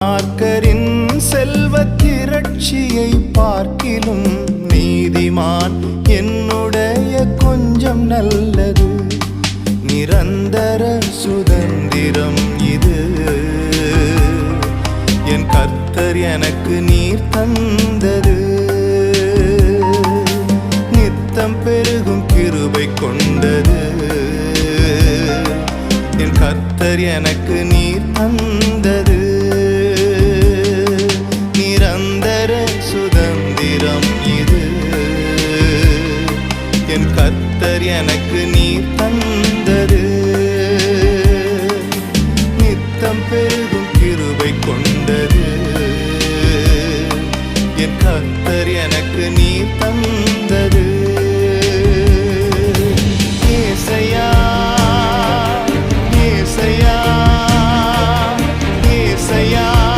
மார்க்கரின் செல்வத் திரட்சியை பார்க்கிலும் நீதிமான் என்னுடைய கொஞ்சம் நல்லது. நிரந்தர சுதந்திரம் இது என் கர்த்தர் எனக்கு நீர் தந்தது. நித்தம் பெருகும் கிருபை கொண்டது என் கர்த்தர் எனக்கு நீர் தந்தது. நிரந்தர சுதந்திரம் இது என் கர்த்தர் எனக்கு நீர் தந்தது. நித்தம் பெருகும் கிருபை கொண்டது என் கர்த்தர் எனக்கு நீர் தந்தது.